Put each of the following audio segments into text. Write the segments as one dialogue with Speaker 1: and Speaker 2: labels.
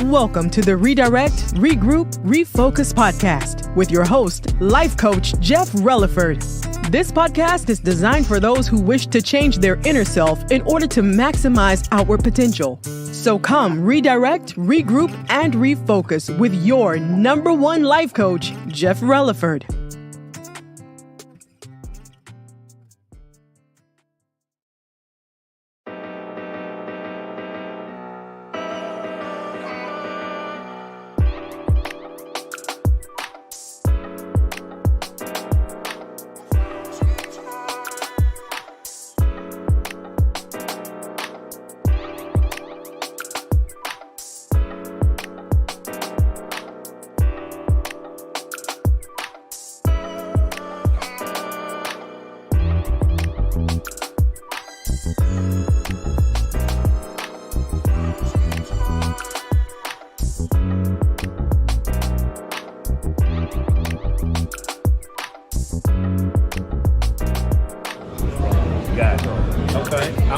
Speaker 1: Welcome to the Redirect Regroup Refocus Podcast with your host, life coach Jeff Relaford. This podcast is designed for those who wish to change their inner self in order to maximize outward potential. So come redirect, regroup, and refocus with your number one life coach, Jeff Relaford.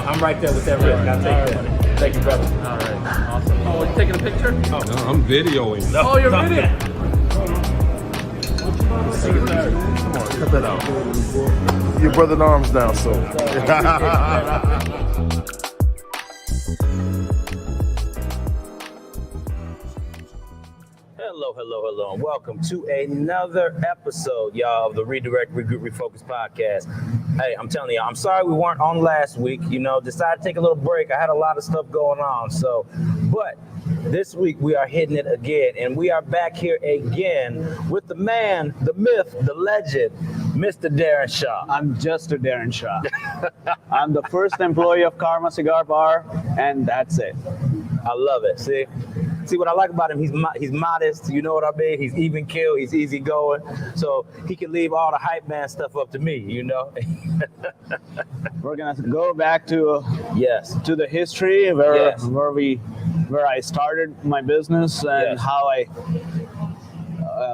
Speaker 2: I'm right there with that risk. I'll take that. Thank you, brother.
Speaker 3: All right. Awesome. Oh, are you taking a picture?
Speaker 2: Oh.
Speaker 4: No, I'm videoing.
Speaker 2: No,
Speaker 3: oh, you're videoing.
Speaker 5: Come on, cut that out. Your brother in arms now, so.
Speaker 2: Hello, and welcome to another episode, y'all, of the Redirect Regroup Refocus Podcast. Hey, I'm telling you, I'm sorry we weren't on last week. Decided to take a little break. I had a lot of stuff going on, but this week we are hitting it again, and we are back here again with the man, the myth, the legend, Mr. Dhrien Shah.
Speaker 6: I'm just a Dhrien Shah. I'm the first employee of Karma Cigar Bar, and that's it.
Speaker 2: I love it. See what I like about him, he's modest, you know what I mean? He's even keel, he's easy going. So he can leave all the hype man stuff up to me, you know?
Speaker 6: We're gonna go back to
Speaker 2: to
Speaker 6: the history where I started my business and how I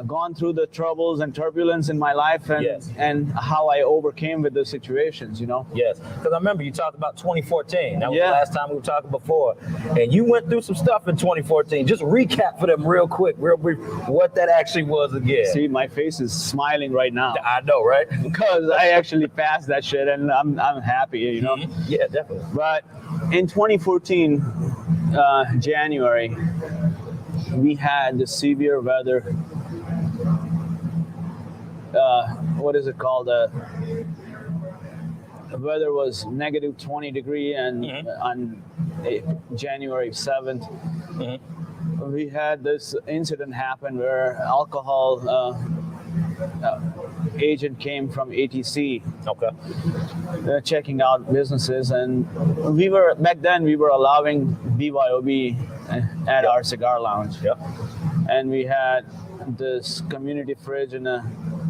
Speaker 6: gone through the troubles and turbulence in my life and how I overcame with the situations,
Speaker 2: Yes, because I remember you talked about 2014. That was the last time we were talking before. And you went through some stuff in 2014. Just recap for them real quick, real brief, what that actually was again.
Speaker 6: See, my face is smiling right now.
Speaker 2: I know, right?
Speaker 6: Because I actually passed that shit and I'm happy,
Speaker 2: Mm-hmm. Yeah, definitely.
Speaker 6: But in 2014, January, we had the severe weather. What is it called? The weather was negative 20 degree, and on January 7th, we had this incident happen where alcohol agent came from ATC, checking out businesses, and back then we were allowing BYOB at our cigar lounge, and we had this community fridge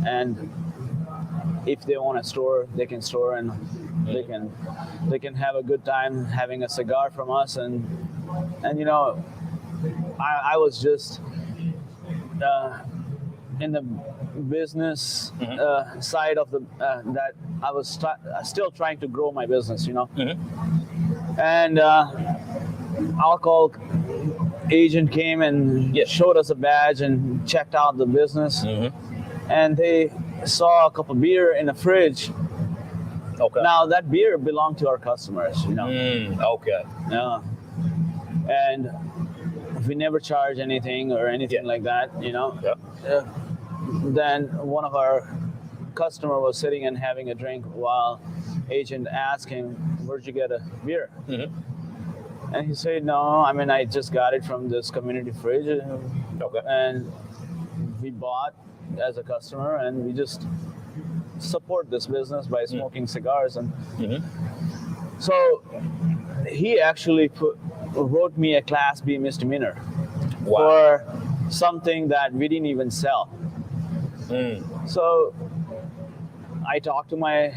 Speaker 6: and if they want to store, they can store, and they can have a good time having a cigar from us, and I was just in the business side of the that I was still trying to grow my business, and alcohol agent came and showed us a badge and checked out the business, and they saw a cup of beer in the fridge. Now that beer belonged to our customers, Yeah. And we never charge anything or anything like that, Then one of our customer was sitting and having a drink while agent asked him, "Where'd you get a beer?" And he said, "No, I just got it from this community fridge." And we bought as a customer, and we just support this business by smoking cigars. And so he actually wrote me a Class B misdemeanor for something that we didn't even sell. So I talked to my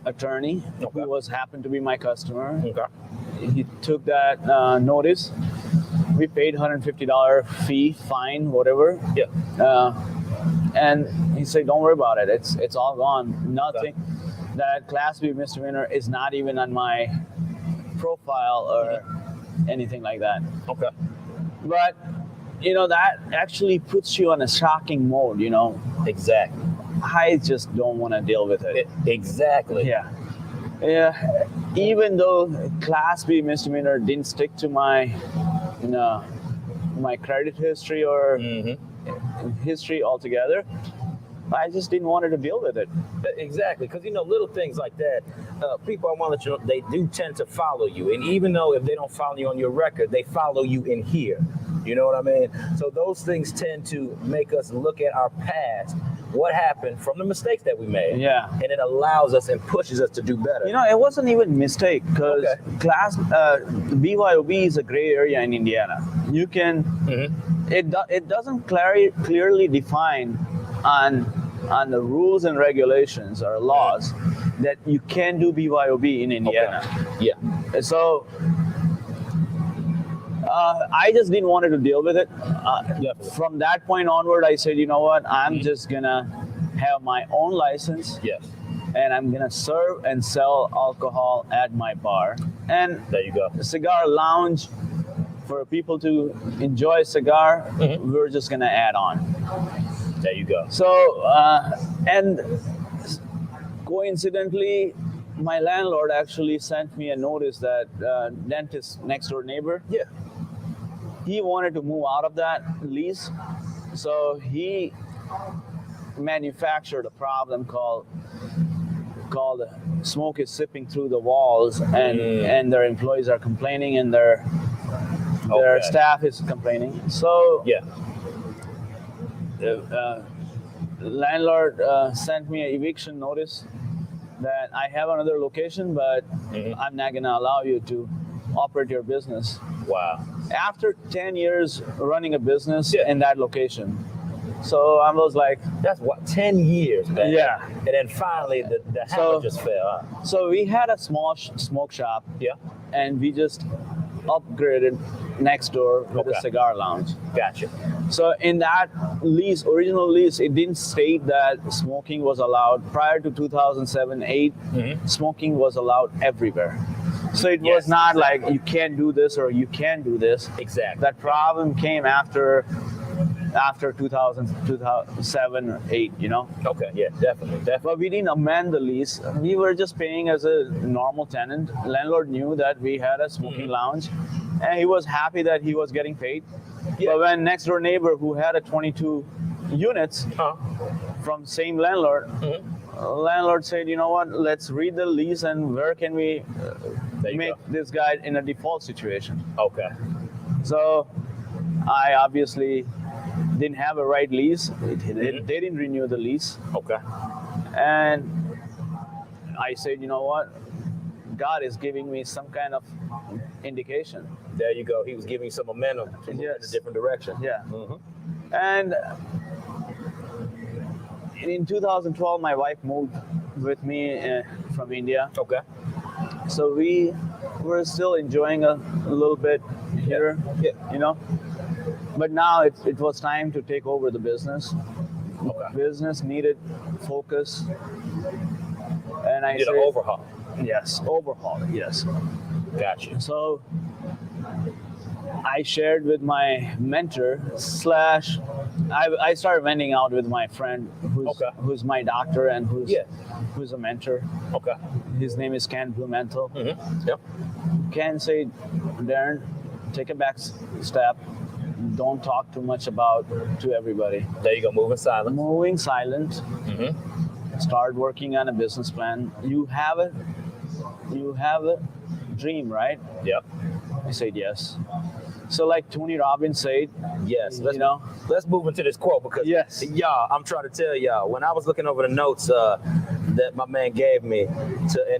Speaker 6: attorney, who happened to be my customer. He took that notice. We paid $150 fee, fine, whatever. And he said, "Don't worry about it. It's all gone. Nothing. That Class B misdemeanor is not even on my profile or anything like that." But that actually puts you on a shocking mode.
Speaker 2: Exactly.
Speaker 6: I just don't want to deal with it.
Speaker 2: Exactly.
Speaker 6: Yeah. Even though Class B misdemeanor didn't stick to my my credit history or history altogether, I just didn't want to deal with it.
Speaker 2: Exactly, because little things like that, people, I want to let you know, they do tend to follow you, and even though if they don't follow you on your record, they follow you in here. You know what I mean? So those things tend to make us look at our past, what happened from the mistakes that we made.
Speaker 6: Yeah.
Speaker 2: And it allows us and pushes us to do better.
Speaker 6: It wasn't even mistake because BYOB is a gray area in Indiana. You can, it doesn't clearly define on the rules and regulations or laws that you can do BYOB in Indiana.
Speaker 2: Okay. Yeah.
Speaker 6: So I just didn't want to deal with it. From that point onward, I said, you know what? I'm just gonna have my own license.
Speaker 2: Yes.
Speaker 6: And I'm gonna serve and sell alcohol at my bar. And
Speaker 2: there you go.
Speaker 6: The cigar lounge for people to enjoy a cigar. We're just gonna add on.
Speaker 2: There you go.
Speaker 6: So and coincidentally, my landlord actually sent me a notice that dentist next door neighbor.
Speaker 2: Yeah.
Speaker 6: He wanted to move out of that lease, so he manufactured a problem called smoke is sipping through the walls, and their employees are complaining, and their staff is complaining. So landlord sent me an eviction notice that I have another location, but I'm not gonna allow you to operate your business.
Speaker 2: Wow.
Speaker 6: After 10 years running a business in that location. So I was like,
Speaker 2: that's what, 10 years, man.
Speaker 6: Yeah.
Speaker 2: And then finally the hammer just fell.
Speaker 6: So we had a small smoke shop.
Speaker 2: Yeah.
Speaker 6: And we just upgraded next door with a cigar lounge.
Speaker 2: Gotcha.
Speaker 6: So in that original lease, it didn't state that smoking was allowed. Prior to 2007-8, smoking was allowed everywhere. So it was not like you can't do this or you can do this.
Speaker 2: Exactly.
Speaker 6: That problem came after 2007 or 8,
Speaker 2: Okay, yeah, definitely.
Speaker 6: But we didn't amend the lease. We were just paying as a normal tenant. Landlord knew that we had a smoking lounge, and he was happy that he was getting paid. Yeah. But when next door neighbor who had a 22 units from same landlord, landlord said, you know what, let's read the lease and where can we make this guy in a default situation.
Speaker 2: Okay.
Speaker 6: So I obviously didn't have a right lease. They didn't renew the lease.
Speaker 2: Okay.
Speaker 6: And I said, you know what? God is giving me some kind of indication.
Speaker 2: There you go. He was giving some momentum to move in a different direction.
Speaker 6: Yeah. And in 2012, my wife moved with me from India.
Speaker 2: Okay.
Speaker 6: So we were still enjoying a little bit here, But now it was time to take over the business. Okay. Business needed focus. And I said,
Speaker 2: an overhaul.
Speaker 6: Yes, overhaul. Yes.
Speaker 2: Gotcha.
Speaker 6: So I shared with my mentor / I started vending out with my friend who's my doctor and who's a mentor.
Speaker 2: Okay.
Speaker 6: His name is Ken Blumenthal.
Speaker 2: Yep.
Speaker 6: Ken said, Darren, take a back step. Don't talk too much to everybody.
Speaker 2: There you go, moving silent.
Speaker 6: Moving silent. Start working on a business plan. You have a dream, right?
Speaker 2: Yep.
Speaker 6: I said yes. So like Tony Robbins said,
Speaker 2: yes, let's move into this quote because y'all, I'm trying to tell y'all, when I was looking over the notes that my man gave me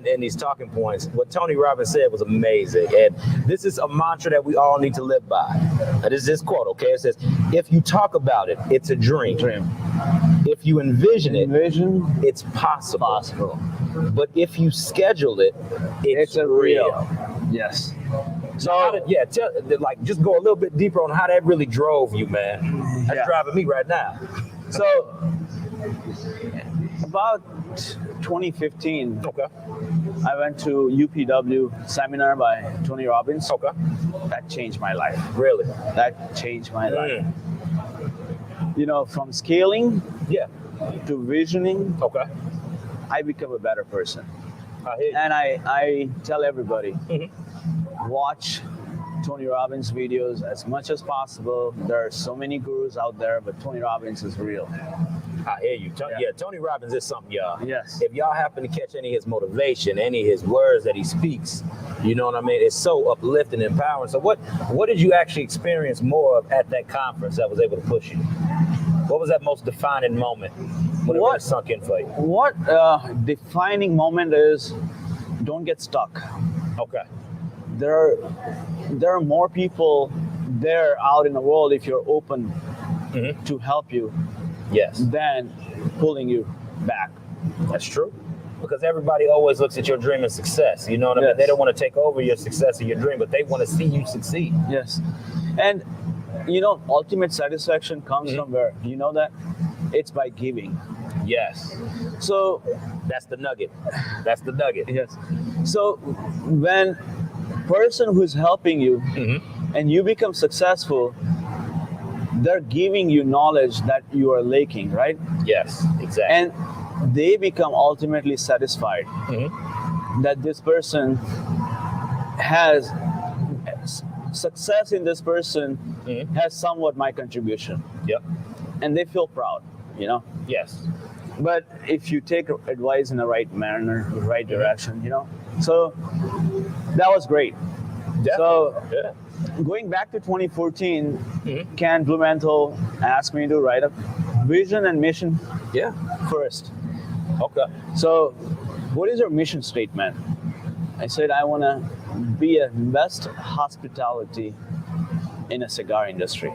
Speaker 2: in these talking points, what Tony Robbins said was amazing. And this is a mantra that we all need to live by. This is this quote, okay? It says, if you talk about it, it's a dream. If you envision it, it's possible. But if you schedule it, it's a real.
Speaker 6: Yes.
Speaker 2: So just go a little bit deeper on how that really drove you, man. That's driving me right now.
Speaker 6: So about 2015, I went to UPW seminar by Tony Robbins.
Speaker 2: Okay.
Speaker 6: That changed my life.
Speaker 2: Really?
Speaker 6: That changed my life. You know, from scaling
Speaker 2: Yeah.
Speaker 6: to visioning,
Speaker 2: Okay.
Speaker 6: I become a better person.
Speaker 2: I hear you.
Speaker 6: And I tell everybody, watch Tony Robbins videos as much as possible. There are so many gurus out there, but Tony Robbins is real.
Speaker 2: I hear you. Yeah, Tony Robbins is something, y'all.
Speaker 6: Yes.
Speaker 2: If y'all happen to catch any of his motivation, any of his words that he speaks, you know what I mean? It's so uplifting and empowering. So what did you actually experience more of at that conference that was able to push you? What was that most defining moment when it really sunk in for you?
Speaker 6: What defining moment is, don't get stuck.
Speaker 2: Okay.
Speaker 6: There are more people there out in the world if you're open to help you.
Speaker 2: Yes.
Speaker 6: Than pulling you back.
Speaker 2: That's true. Because everybody always looks at your dream as success. You know what I mean? They don't want to take over your success or your dream, but they want to see you succeed.
Speaker 6: Yes. And, you know, ultimate satisfaction comes from where? You know that? It's by giving.
Speaker 2: Yes.
Speaker 6: So
Speaker 2: that's the nugget. That's the nugget.
Speaker 6: Yes. So when person who's helping you and you become successful, they're giving you knowledge that you are lacking, right?
Speaker 2: Yes, exactly.
Speaker 6: And they become ultimately satisfied that this person has success in this person has somewhat my contribution.
Speaker 2: Yep.
Speaker 6: And they feel proud, you know?
Speaker 2: Yes.
Speaker 6: But if you take advice in the right manner, the right direction, you know? So that was great.
Speaker 2: Definitely.
Speaker 6: So going back to 2014, Ken Blumenthal asked me to write a vision and mission first.
Speaker 2: Okay.
Speaker 6: So what is your mission statement? I said, I want to be a best hospitality in a cigar industry.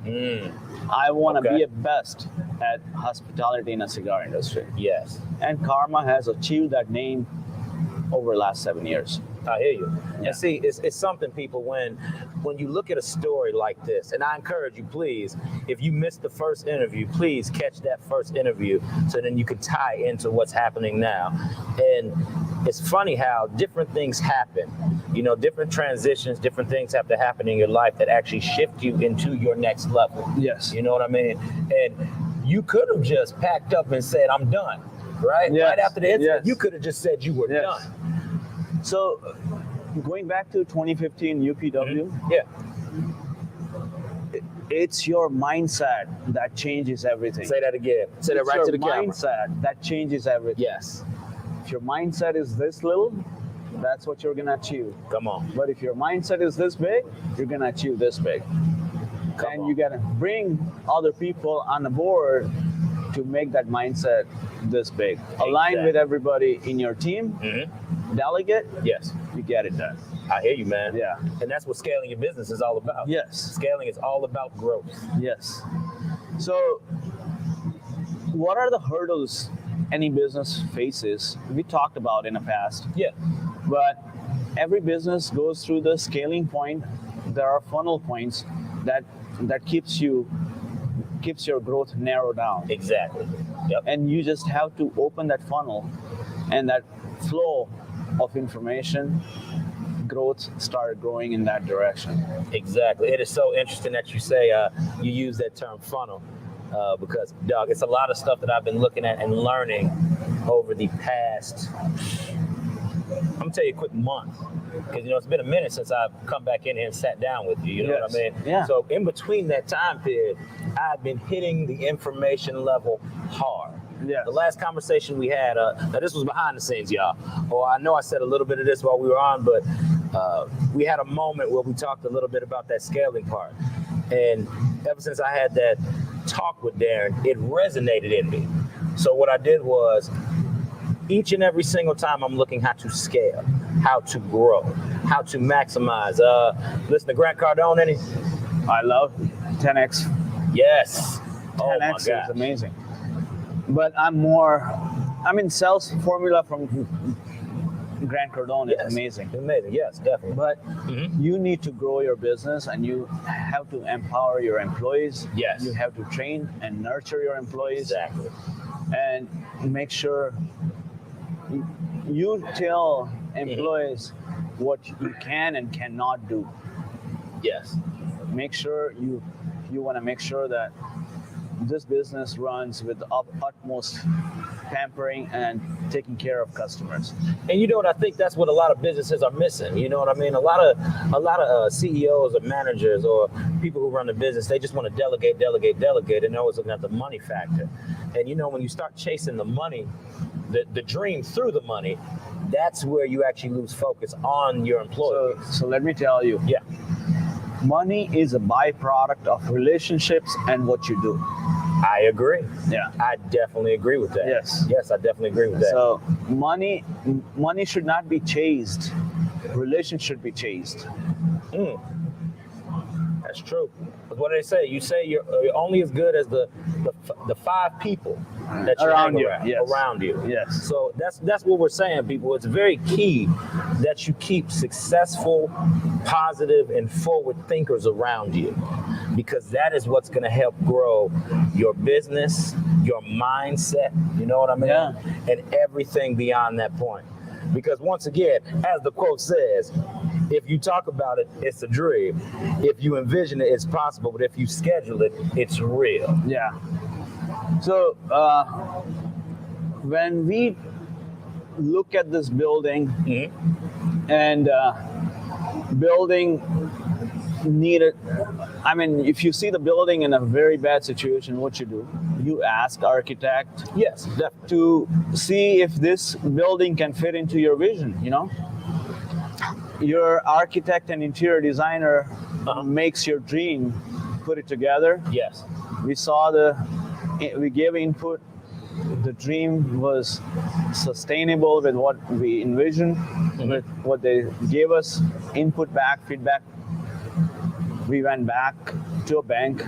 Speaker 6: I want to be a best at hospitality in a cigar industry.
Speaker 2: Yes.
Speaker 6: And Karma has achieved that name over the last 7 years.
Speaker 2: I hear you.
Speaker 6: Yeah.
Speaker 2: And see, it's something, people, when you look at a story like this, and I encourage you, please, if you missed the first interview, please catch that first interview so then you can tie into what's happening now. And it's funny how different things happen. You know, different transitions, different things have to happen in your life that actually shift you into your next level.
Speaker 6: Yes.
Speaker 2: You know what I mean? And you could have just packed up and said, I'm done, right?
Speaker 6: Yes.
Speaker 2: Right after the incident,
Speaker 6: Yes.
Speaker 2: you could have just said you were
Speaker 6: Yes.
Speaker 2: done.
Speaker 6: So going back to 2015 UPW, it's your mindset that changes everything.
Speaker 2: Say that again. Say that right to the camera.
Speaker 6: It's your mindset that changes everything.
Speaker 2: Yes.
Speaker 6: If your mindset is this little, that's what you're gonna achieve.
Speaker 2: Come on.
Speaker 6: But if your mindset is this big, you're gonna achieve this big. And you gotta bring other people on the board to make that mindset this big. Align with everybody in your team, delegate,
Speaker 2: Yes.
Speaker 6: you get it done.
Speaker 2: I hear you, man.
Speaker 6: Yeah.
Speaker 2: And that's what scaling your business is all about.
Speaker 6: Yes.
Speaker 2: Scaling is all about growth.
Speaker 6: Yes. So what are the hurdles any business faces? We talked about in the past.
Speaker 2: Yeah.
Speaker 6: But every business goes through the scaling point. There are funnel points that keeps your growth narrowed down.
Speaker 2: Exactly. Yep.
Speaker 6: And you just have to open that funnel, and that flow of information, growth started growing in that direction.
Speaker 2: Exactly. It is so interesting that you say you use that term funnel because, Doug, it's a lot of stuff that I've been looking at and learning over the past, I'm going to tell you a quick month. Because, you know, it's been a minute since I've come back in here and sat down with you. You know what I mean?
Speaker 6: Yeah.
Speaker 2: So in between that time period, I've been hitting the information level hard.
Speaker 6: Yes.
Speaker 2: The last conversation we had, now this was behind the scenes, y'all. Or I know I said a little bit of this while we were on, but we had a moment where we talked a little bit about that scaling part. And ever since I had that talk with Dhiren, it resonated in me. So what I did was, each and every single time I'm looking how to scale, how to grow, how to maximize. Listen to Grant Cardone, any?
Speaker 6: I love 10X.
Speaker 2: Yes.
Speaker 6: 10X
Speaker 2: Oh my God.
Speaker 6: is amazing. But I'm in sales formula from Grant Cardone is amazing.
Speaker 2: Amazing, yes, definitely.
Speaker 6: But you need to grow your business, and you have to empower your employees.
Speaker 2: Yes.
Speaker 6: You have to train and nurture your employees.
Speaker 2: Exactly.
Speaker 6: And make sure you tell employees what you can and cannot do.
Speaker 2: Yes.
Speaker 6: Make sure you want to make sure that this business runs with the utmost pampering and taking care of customers.
Speaker 2: And you know what? I think that's what a lot of businesses are missing. You know what I mean? A lot of CEOs or managers or people who run the business, they just want to delegate, and they're always looking at the money factor. And you know, when you start chasing the money, the dream through the money, that's where you actually lose focus on your employees.
Speaker 6: So let me tell you.
Speaker 2: Yeah.
Speaker 6: Money is a byproduct of relationships and what you do.
Speaker 2: I agree.
Speaker 6: Yeah.
Speaker 2: I definitely agree with that.
Speaker 6: Yes.
Speaker 2: Yes, I definitely agree with that.
Speaker 6: So money should not be chased. Relations should be chased.
Speaker 2: That's true. But what do they say? You say you're only as good as the 5 people that you
Speaker 6: Around
Speaker 2: hang
Speaker 6: you,
Speaker 2: around,
Speaker 6: yes.
Speaker 2: around you.
Speaker 6: Yes.
Speaker 2: So that's what we're saying, people. It's very key that you keep successful, positive, and forward thinkers around you, because that is what's going to help grow your business, your mindset. You know what I mean?
Speaker 6: Yeah.
Speaker 2: And everything beyond that point. Because once again, as the quote says, if you talk about it, it's a dream. If you envision it, it's possible. But if you schedule it, it's real.
Speaker 6: Yeah. So when we look at this building and building needed, I mean, if you see the building in a very bad situation, what you do? You ask architect,
Speaker 2: Yes, definitely.
Speaker 6: to see if this building can fit into your vision, you know? Your architect and interior designer makes your dream, put it together.
Speaker 2: Yes.
Speaker 6: We gave input. The dream was sustainable with what we envisioned, with what they gave us, input back, feedback. We went back to a bank,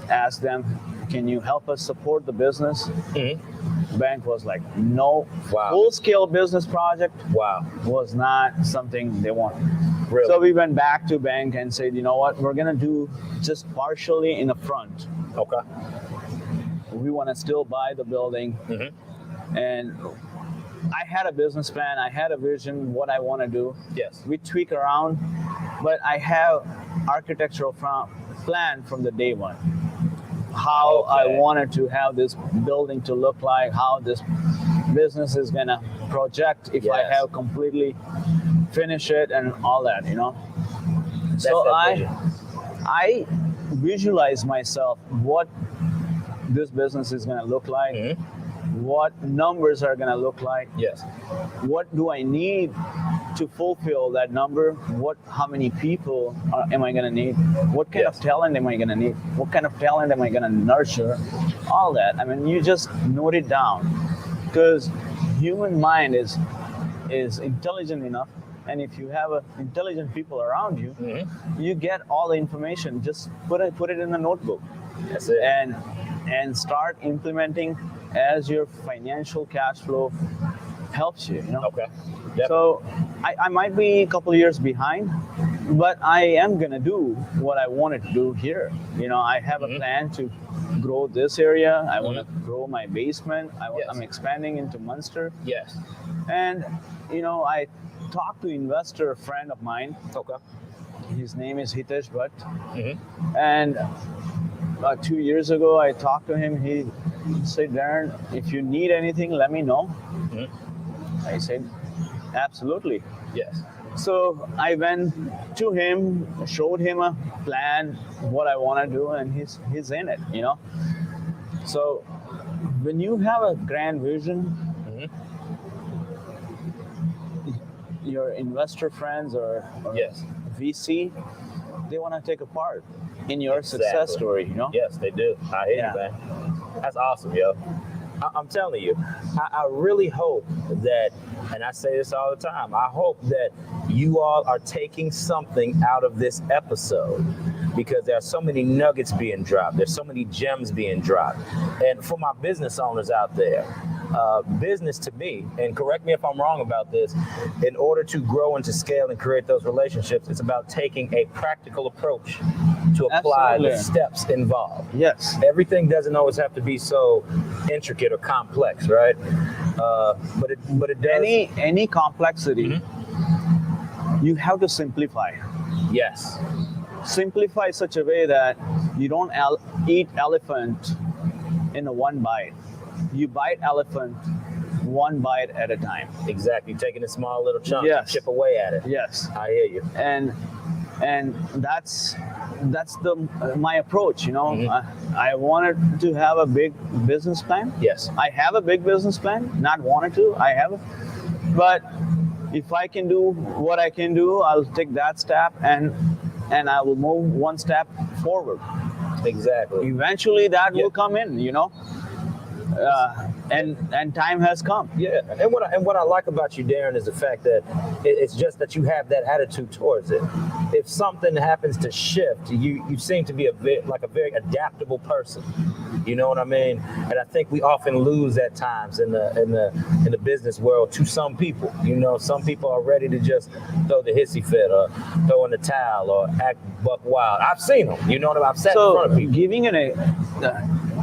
Speaker 6: asked them, can you help us support the business? Bank was like, no.
Speaker 2: Wow.
Speaker 6: Full-scale business project
Speaker 2: Wow.
Speaker 6: was not something they wanted.
Speaker 2: Really?
Speaker 6: So we went back to bank and said, you know what, we're gonna do just partially in the front.
Speaker 2: Okay.
Speaker 6: We want to still buy the building. And I had a business plan, I had a vision, what I want to do.
Speaker 2: Yes.
Speaker 6: We tweak around, but I have architectural plan from the day one. How I wanted to have this building to look like, how this business is gonna project if I have completely finished it and all that, you know. So I visualize myself what this business is gonna look like, what numbers are gonna look like.
Speaker 2: Yes.
Speaker 6: What do I need to fulfill that number? How many people am I gonna need? What kind of talent am I gonna need? What kind of talent am I gonna nurture? All that. I mean, you just note it down, because human mind is intelligent enough, and if you have intelligent people around you, you get all the information. Just put it in a notebook.
Speaker 2: That's it.
Speaker 6: And start implementing as your financial cash flow helps you, you know?
Speaker 2: Okay. Yep.
Speaker 6: So I might be a couple of years behind, but I am gonna do what I wanted to do here. You know, I have a plan to grow this area. I want to grow my basement. I'm expanding into Munster.
Speaker 2: Yes.
Speaker 6: And, you know, I talked to an investor friend of mine.
Speaker 2: Okay.
Speaker 6: His name is Hitesh Bhatt. And about 2 years ago, I talked to him. He said, Dhrien, if you need anything, let me know. I said, absolutely.
Speaker 2: Yes.
Speaker 6: So I went to him, showed him a plan, what I want to do, and he's in it, you know. So when you have a grand vision, your investor friends or VC, they want to take a part in your success story, you know?
Speaker 2: Yes, they do. I hear you, man. That's awesome, yo. I'm telling you, I really hope that, and I say this all the time, I hope that you all are taking something out of this episode, because there are so many nuggets being dropped. There's so many gems being dropped. And for my business owners out there, business to me, and correct me if I'm wrong about this, in order to grow and to scale and create those relationships, it's about taking a practical approach to apply the steps involved.
Speaker 6: Yes.
Speaker 2: Everything doesn't always have to be so intricate or complex, right? But it does.
Speaker 6: Any complexity, you have to simplify.
Speaker 2: Yes.
Speaker 6: Simplify such a way that you don't eat elephant in a one bite. You bite elephant one bite at a time.
Speaker 2: Exactly. Taking a small little chunk,
Speaker 6: Yes.
Speaker 2: chip away at it.
Speaker 6: Yes.
Speaker 2: I hear you.
Speaker 6: And that's my approach. You know, I wanted to have a big business plan.
Speaker 2: Yes.
Speaker 6: I have a big business plan. Not wanted to. I have, but if I can do what I can do, I'll take that step and I will move one step forward.
Speaker 2: Exactly.
Speaker 6: Eventually, that will come in. You know. And time has come.
Speaker 2: Yeah, and what I like about you, Dhiren, is the fact that it's just that you have that attitude towards it. If something happens to shift, you seem to be a very adaptable person. You know what I mean? And I think we often lose at times in the business world to some people. You know, some people are ready to just throw the hissy fit or throw in the towel or act buck wild. I've seen them. You know what I mean? I've sat in front of people.
Speaker 6: Giving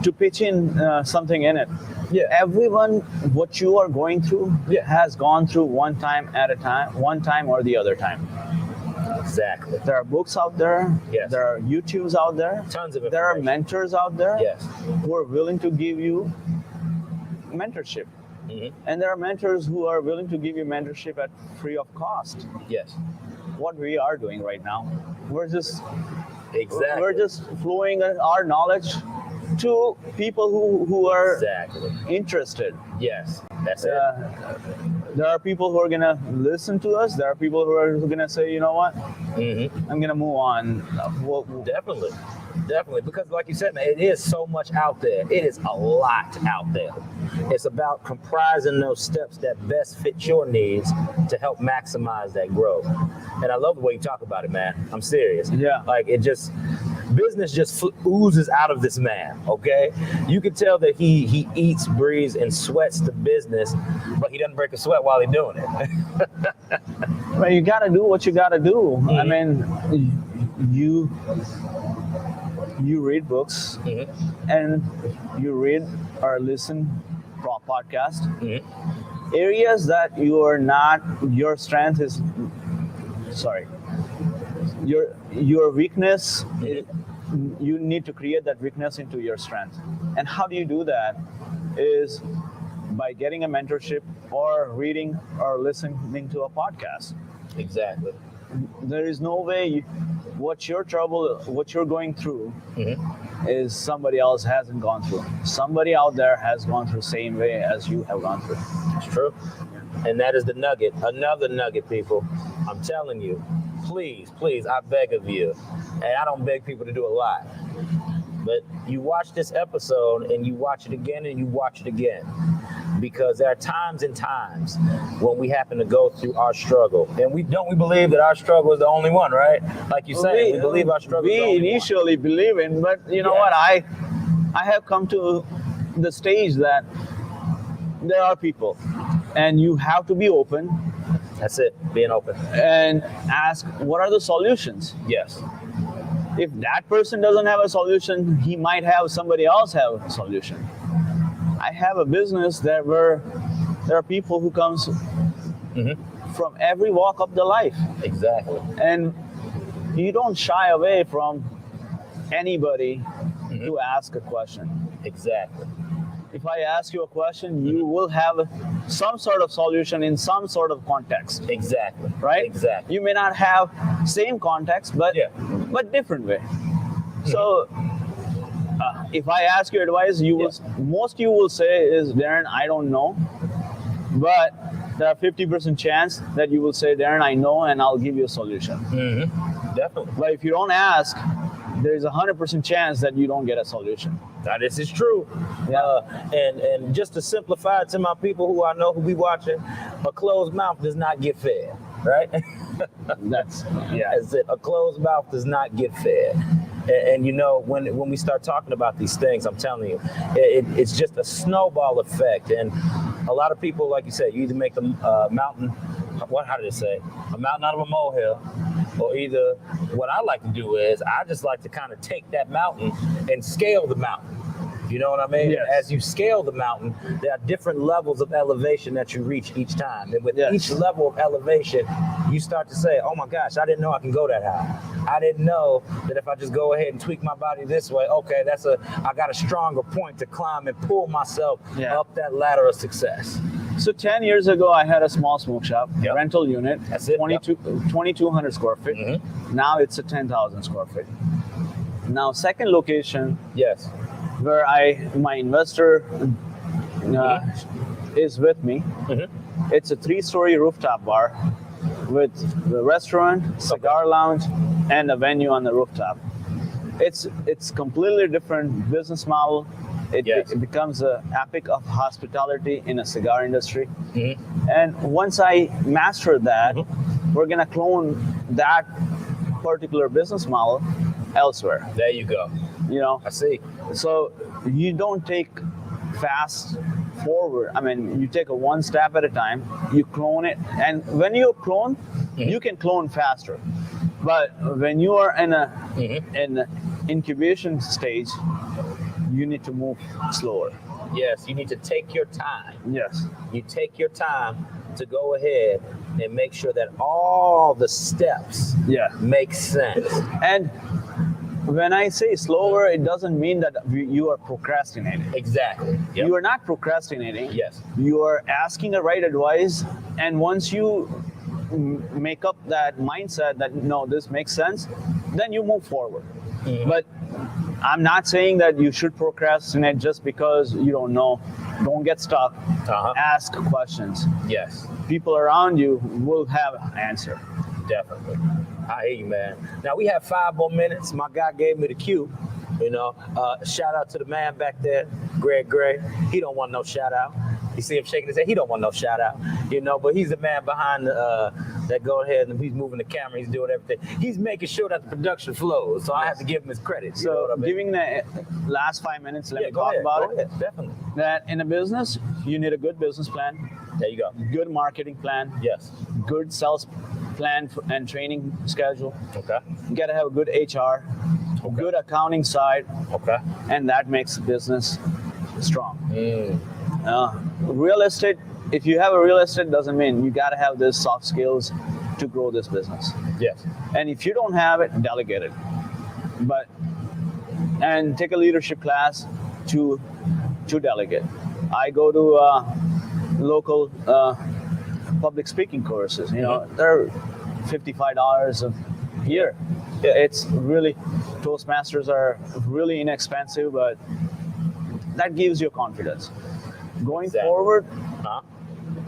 Speaker 6: to pitch in something in it. Yeah, everyone, what you are going through has gone through one time or the other time.
Speaker 2: Exactly.
Speaker 6: There are books out there.
Speaker 2: Yes.
Speaker 6: There are YouTubes out there.
Speaker 2: Tons of information.
Speaker 6: There are mentors out there.
Speaker 2: Yes.
Speaker 6: Who are willing to give you mentorship. And there are mentors who are willing to give you mentorship at free of cost.
Speaker 2: Yes.
Speaker 6: What we are doing right now, we're just flowing our knowledge to people who are interested.
Speaker 2: Yes, that's it.
Speaker 6: There are people who are gonna listen to us. There are people who are gonna say, you know what, I'm gonna move on.
Speaker 2: Definitely, because like you said, man, it is so much out there. It is a lot out there. It's about comprising those steps that best fit your needs to help maximize that growth. And I love the way you talk about it, man. I'm serious.
Speaker 6: Yeah.
Speaker 2: Like business just oozes out of this man, okay? You can tell that he eats, breathes, and sweats the business, but he doesn't break a sweat while he's doing it.
Speaker 6: Well, you gotta do what you gotta do. I mean, you read books and you read or listen to a podcast. Areas that your strength is, your weakness, you need to create that weakness into your strength. And how do you do that is by getting a mentorship or reading or listening to a podcast.
Speaker 2: Exactly.
Speaker 6: There is no way what you're going through is somebody else hasn't gone through. Somebody out there has gone through the same way as you have gone through.
Speaker 2: It's true. And that is the nugget. Another nugget, people. I'm telling you, please, I beg of you, and I don't beg people to do a lot, but you watch this episode and you watch it again and you watch it again, because there are times and times when we happen to go through our struggle, and we believe that our struggle is the only one, right? Like you say, we believe our struggle is the only one.
Speaker 6: We initially believe in, but you know what? I have come to the stage that there are people, and you have to be open.
Speaker 2: That's it, being open.
Speaker 6: And ask, what are the solutions?
Speaker 2: Yes.
Speaker 6: If that person doesn't have a solution, he might have somebody else have a solution. I have a business where there are people who comes from every walk of the life.
Speaker 2: Exactly.
Speaker 6: And you don't shy away from anybody to ask a question.
Speaker 2: Exactly.
Speaker 6: If I ask you a question, you will have some sort of solution in some sort of context.
Speaker 2: Exactly.
Speaker 6: Right?
Speaker 2: Exactly.
Speaker 6: You may not have same context, but different way. So if I ask you advice, you will say is, Dhiren, I don't know. But there are 50% chance that you will say, Dhiren, I know, and I'll give you a solution.
Speaker 2: Definitely.
Speaker 6: But if you don't ask, there's 100% chance that you don't get a solution.
Speaker 2: Now, this is true. And just to simplify it to my people who I know who be watching, a closed mouth does not get fed, right? That's it. A closed mouth does not get fed. And you know, when we start talking about these things, I'm telling you, it's just a snowball effect. And a lot of people, like you said, you either make the mountain, how did it say? A mountain out of a molehill, or either what I like to do is I just like to kind of take that mountain and scale the mountain. You know what I mean?
Speaker 6: Yes.
Speaker 2: As you scale the mountain, there are different levels of elevation that you reach each time. And with each level of elevation, you start to say, oh my gosh, I didn't know I can go that high. I didn't know that if I just go ahead and tweak my body this way, okay, I got a stronger point to climb and pull myself up that ladder of success.
Speaker 6: So 10 years ago, I had a small smoke shop, rental unit,
Speaker 2: That's it.
Speaker 6: 2,200 square feet. Now it's a 10,000 square feet. Now, second location, where my investor is with me. It's a 3-story rooftop bar with the restaurant, cigar lounge, and a venue on the rooftop. It's completely different business model. It becomes an epic of hospitality in a cigar industry. And once I master that, we're gonna clone that particular business model elsewhere.
Speaker 2: There you go.
Speaker 6: You know,
Speaker 2: I see.
Speaker 6: So you don't take fast forward. I mean, you take a one step at a time, you clone it. And when you clone, you can clone faster. But when you are in an incubation stage, you need to move slower.
Speaker 2: Yes, you need to take your time.
Speaker 6: Yes.
Speaker 2: You take your time to go ahead and make sure that all the steps make sense.
Speaker 6: And when I say slower, it doesn't mean that you are procrastinating.
Speaker 2: Exactly. Yep.
Speaker 6: You are not procrastinating.
Speaker 2: Yes.
Speaker 6: You are asking the right advice, and once you make up that mindset that no, this makes sense, then you move forward. But I'm not saying that you should procrastinate just because you don't know. Don't get stuck. Ask questions.
Speaker 2: Yes.
Speaker 6: People around you will have an answer.
Speaker 2: Definitely. I hear you, man. Now we have 5 more minutes. My guy gave me the cue. You know, shout out to the man back there, Greg Gray. He don't want no shout out. You see him shaking his head. He don't want no shout out. You know, but he's the man behind that go ahead and he's moving the camera. He's doing everything. He's making sure that the production flows. So I have to give him his credit.
Speaker 6: So
Speaker 2: you know what I mean?
Speaker 6: giving the last 5 minutes, let me
Speaker 2: go
Speaker 6: talk
Speaker 2: ahead,
Speaker 6: about
Speaker 2: go
Speaker 6: it.
Speaker 2: ahead, definitely.
Speaker 6: That in a business, you need a good business plan.
Speaker 2: There you go.
Speaker 6: Good marketing plan.
Speaker 2: Yes.
Speaker 6: Good sales plan and training schedule.
Speaker 2: Okay.
Speaker 6: You got to have a good HR, good accounting side, and that makes business strong. Real estate, if you have a real estate, doesn't mean you got to have this soft skills to grow this business.
Speaker 2: Yes.
Speaker 6: And if you don't have it, delegate it. And take a leadership class to delegate. I go to local public speaking courses. You know, they're $55 a year. It's really, Toastmasters are really inexpensive, but that gives you confidence. Going forward,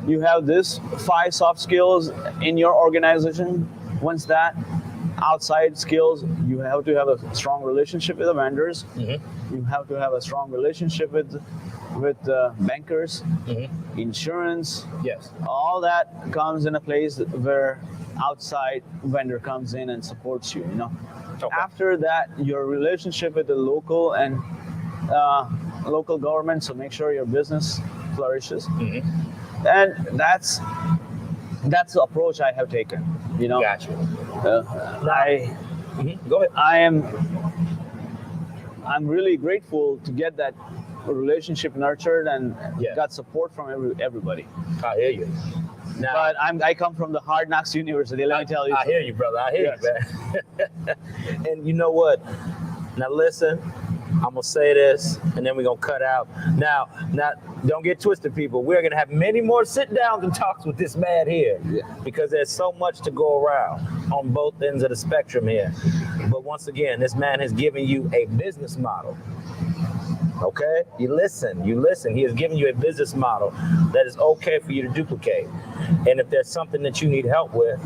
Speaker 6: you have this 5 soft skills in your organization. Once that, outside skills, you have to have a strong relationship with the vendors. You have to have a strong relationship with bankers, insurance.
Speaker 2: Yes.
Speaker 6: All that comes in a place where outside vendor comes in and supports you. You know. After that, your relationship with the local and local government. So make sure your business flourishes. And that's the approach I have taken. You know.
Speaker 2: Gotcha.
Speaker 6: Go ahead. I'm really grateful to get that relationship nurtured and got support from everybody.
Speaker 2: I hear you. Now,
Speaker 6: but I come from the Hard Knocks University. Let me tell you.
Speaker 2: I hear you, brother. I hear you, man. And you know what? Now listen. I'm gonna say this, and then we're gonna cut out. Now, don't get twisted, people. We're gonna have many more sit downs and talks with this man here, because there's so much to go around on both ends of the spectrum here. But once again, this man has given you a business model. Okay, you listen. He has given you a business model that is okay for you to duplicate. And if there's something that you need help with,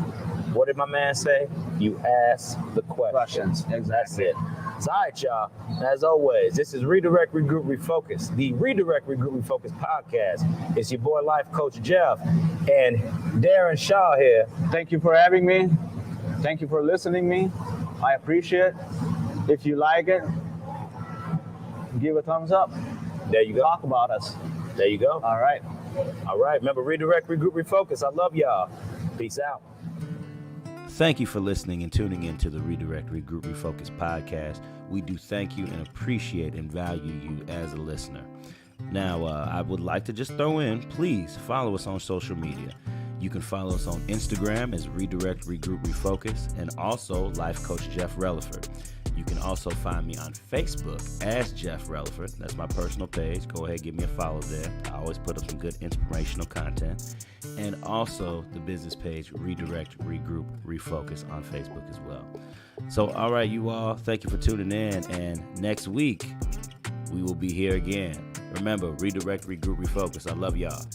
Speaker 2: what did my man say? You ask the questions.
Speaker 6: Exactly.
Speaker 2: That's it. So, all right, y'all. As always, this is Redirect Regroup Refocus, the Redirect Regroup Refocus podcast. It's your boy, Life Coach Jeff, and Dhrien Shah here.
Speaker 6: Thank you for having me. Thank you for listening to me. I appreciate it. If you like it, give a thumbs up.
Speaker 2: There you go.
Speaker 6: Talk about us.
Speaker 2: There you go.
Speaker 6: All right.
Speaker 2: All right. Remember, Redirect Regroup Refocus. I love y'all. Peace out. thank you for listening and tuning in to the Redirect Regroup Refocus Podcast. We do thank you and appreciate and value you as a listener. Now, I would like to just throw in, please follow us on social media. You can follow us on Instagram as Redirect Regroup Refocus and also Life Coach Jeff Relaford. You can also find me on Facebook as Jeff Relaford. That's my personal page. Go ahead, give me a follow there. I always put up some good inspirational content. And also the business page, Redirect Regroup Refocus on Facebook as well. So, all right, you all, thank you for tuning in. And next week, we will be here again. Remember, Redirect Regroup Refocus. I love y'all.